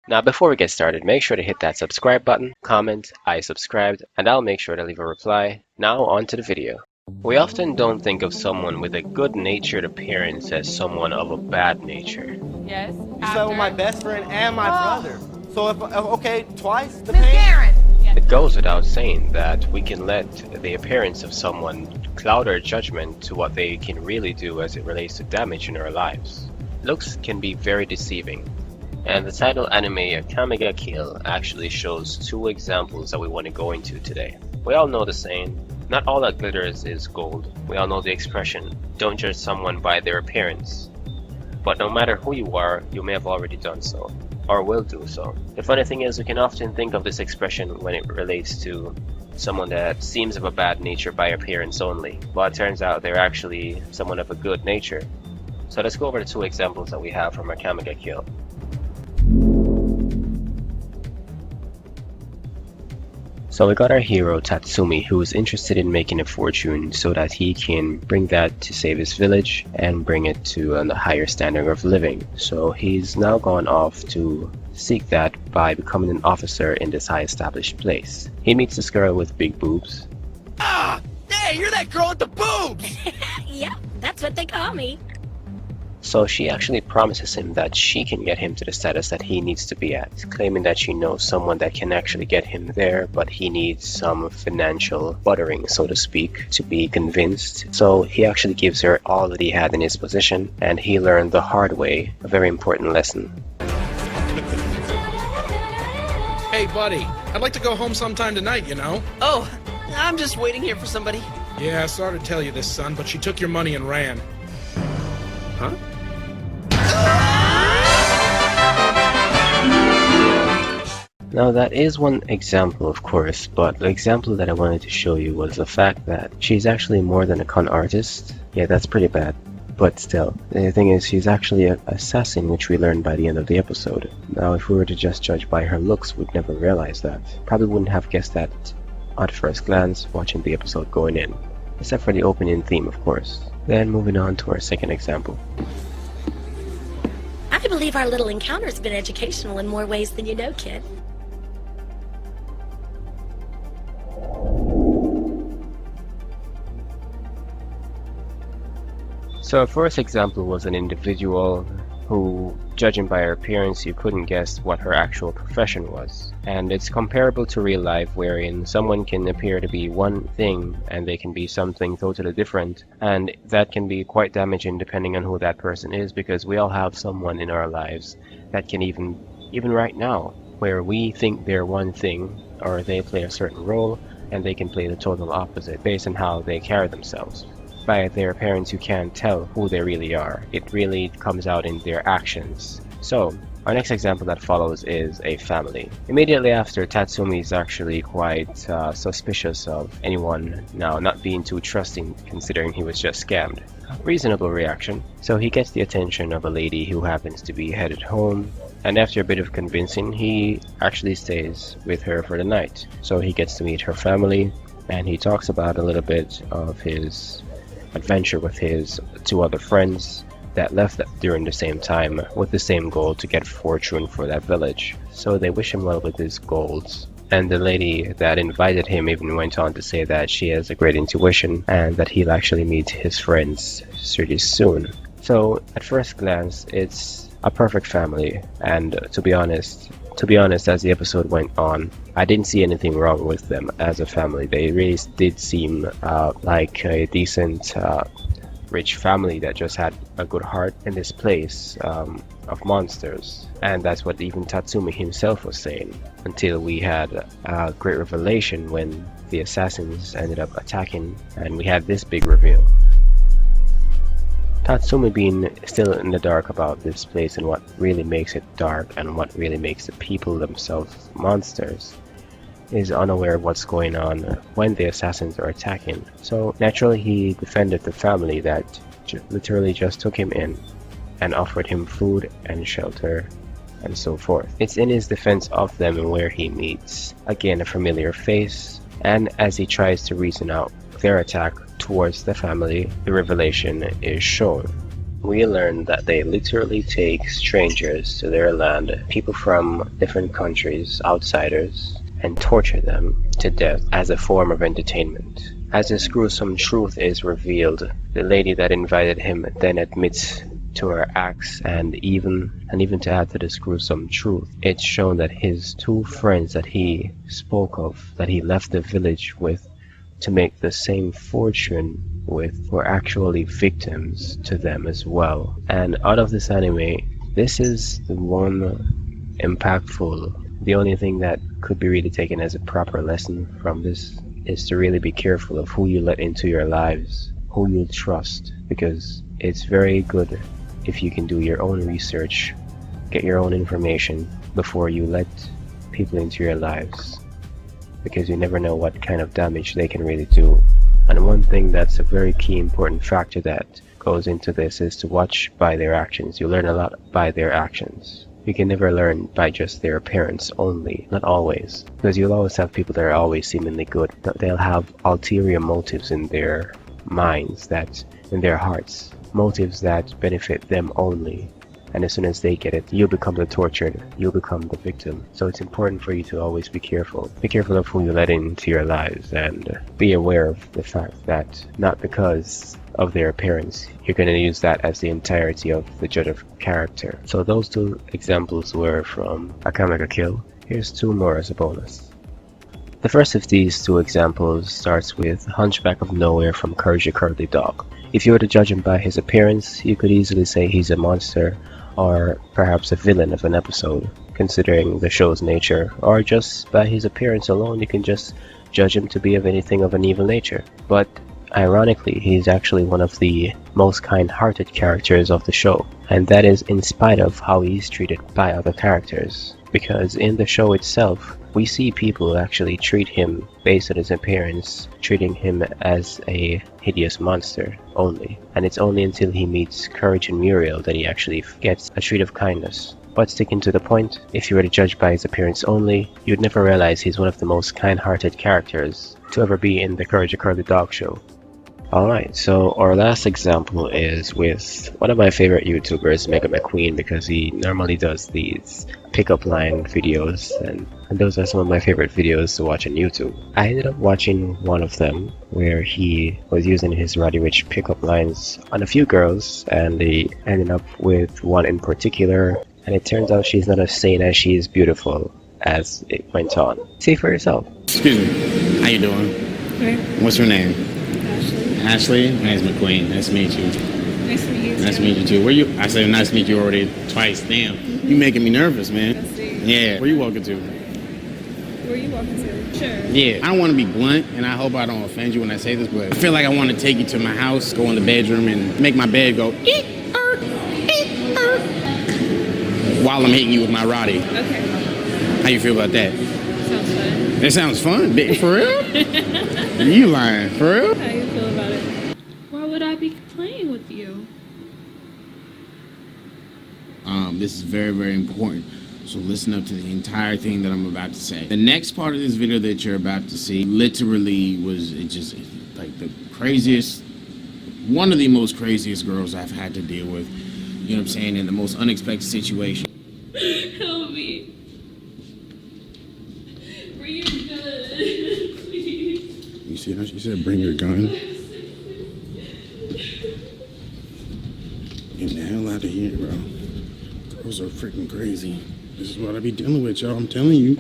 Now before we get started, make sure to hit that subscribe button, comment, I subscribed, and I'll make sure to leave a reply. Now on to the video. We often don't think of someone with a good-natured appearance as someone of a bad nature. Yes. You slept with my best friend and my brother. So if okay, twice the Miss pain? Karen. It goes without saying that we can let the appearance of someone cloud our judgment to what they can really do as it relates to damage in our lives. Looks can be very deceiving, and the title anime Akame Kill actually shows two examples that we want to go into today. We all know the saying, not all that glitters is gold. We all know the expression, don't judge someone by their appearance. But no matter who you are, you may have already done so, or will do so. The funny thing is, we can often think of this expression when it relates to someone that seems of a bad nature by appearance only, but it turns out they're actually someone of a good nature. So let's go over the two examples that we have from Akame Kill. So we got our hero Tatsumi, who is interested in making a fortune so that he can bring that to save his village and bring it to a higher standard of living. So he's now gone off to seek that by becoming an officer in this high established place. He meets this girl with big boobs. Ah! Hey, you're that girl with the boobs! Yep, that's what they call me. So she actually promises him that she can get him to the status that he needs to be at, claiming that she knows someone that can actually get him there, but he needs some financial buttering, so to speak, to be convinced. So he actually gives her all that he had in his possession, and he learned the hard way a very important lesson. Hey, buddy, I'd like to go home sometime tonight, you know? Oh, I'm just waiting here for somebody. Yeah, sorry to tell you this, son, but she took your money and ran. Huh? Now that is one example, of course, but the example that I wanted to show you was the fact that she's actually more than a con artist. Yeah, that's pretty bad, but still. The thing is, she's actually an assassin, which we learned by the end of the episode. Now if we were to just judge by her looks, we'd never realize that. Probably wouldn't have guessed that at first glance watching the episode going in. Except for the opening theme, of course. Then moving on to our second example. I believe our little encounter's been educational in more ways than you know, kid. So our first example was an individual who, judging by her appearance, you couldn't guess what her actual profession was. And it's comparable to real life, wherein someone can appear to be one thing and they can be something totally different, and that can be quite damaging depending on who that person is, because we all have someone in our lives that can even right now, where we think they're one thing or they play a certain role, and they can play the total opposite based on how they carry themselves. By their appearance, you can't tell who they really are. It really comes out in their actions. So our next example that follows is a family. Immediately after, Tatsumi is actually quite suspicious of anyone now not being too trusting, considering he was just scammed. Reasonable reaction. So he gets the attention of a lady who happens to be headed home, and after a bit of convincing, he actually stays with her for the night. So he gets to meet her family, and he talks about a little bit of his adventure with his two other friends that left during the same time with the same goal to get fortune for that village. So they wish him well with his goals, and the lady that invited him even went on to say that she has a great intuition and that he'll actually meet his friends pretty soon. So at first glance, it's a perfect family, and to be honest, as the episode went on, I didn't see anything wrong with them as a family. They really did seem like a decent, rich family that just had a good heart in this place of monsters. And that's what even Tatsumi himself was saying, until we had a great revelation when the assassins ended up attacking and we had this big reveal. Tatsumi being still in the dark about this place and what really makes it dark and what really makes the people themselves monsters, is unaware of what's going on when the assassins are attacking. So naturally he defended the family that literally just took him in and offered him food and shelter and so forth. It's in his defense of them and where he meets again a familiar face, and as he tries to reason out their attack towards the family, the revelation is shown. we learn that they literally take strangers to their land, people from different countries, outsiders, and torture them to death as a form of entertainment. As this gruesome truth is revealed, the lady that invited him then admits to her acts, and even to add to this gruesome truth, it's shown that his two friends that he spoke of, that he left the village with to make the same fortune with, were actually victims to them as well. And out of this anime, this is the one impactful, the only thing that could be really taken as a proper lesson from this is to really be careful of who you let into your lives, who you trust, because it's very good if you can do your own research, get your own information before you let people into your lives, because you never know what kind of damage they can really do. And one thing that's a very key important factor that goes into this is to watch by their actions. You learn a lot by their actions. You can never learn by just their appearance only, not always, because you'll always have people that are always seemingly good. They'll have ulterior motives in their minds, that in their hearts, motives that benefit them only. And as soon as they get it, you become the tortured, you become the victim. So it's important for you to always be careful. Be careful of who you let into your lives, and be aware of the fact that not because of their appearance, you're going to use that as the entirety of the judge of character. So those two examples were from Akame Kill. Here's two more as a bonus. The first of these two examples starts with Hunchback of Nowhere from Courage the Cowardly Dog. If you were to judge him by his appearance, you could easily say he's a monster, or perhaps a villain of an episode, considering the show's nature, or just by his appearance alone you can just judge him to be of anything of an evil nature. But ironically, he's actually one of the most kind-hearted characters of the show, and that is in spite of how he's treated by other characters. Because in the show itself, we see people actually treat him based on his appearance, treating him as a hideous monster only. And it's only until he meets Courage and Muriel that he actually gets a treat of kindness. But sticking to the point, if you were to judge by his appearance only, you'd never realize he's one of the most kind-hearted characters to ever be in the Courage the Cowardly Dog show. Alright, so our last example is with one of my favorite YouTubers, Mega McQueen, because he normally does these pickup line videos, and those are some of my favorite videos to watch on YouTube. I ended up watching one of them where he was using his RODDY RICCH pickup lines on a few girls, and he ended up with one in particular, and it turns out she's not as sane as she is beautiful as it went on. See for yourself. Excuse me, how you doing? Right. What's your name? Ashley. Ashley? My name's McQueen. Nice to meet you. Nice to meet you. Nice to meet you too. Where you? I said nice to meet you already twice. Damn, you making me nervous, man. Yeah. Where you walking to? Where you walking to? Sure. Yeah. I don't want to be blunt, and I hope I don't offend you when I say this, but I feel like I want to take you to my house, go in the bedroom, and make my bed go while I'm hitting you with my RODDY. Okay. How you feel about that? Sounds fun. That sounds fun. For real? You lying? For real? How you feel about it? Why would I be playing with you? This is very, very important. So listen up to the entire thing that I'm about to say. The next part of this video that you're about to see literally was just like the craziest, one of the most craziest girls I've had to deal with. You know what I'm saying? In the most unexpected situation. Help me. Bring your gun, please. You see how she said, bring your gun? Get the hell out of here, bro. Girls are freaking crazy. This is what I be dealing with, y'all. I'm telling you.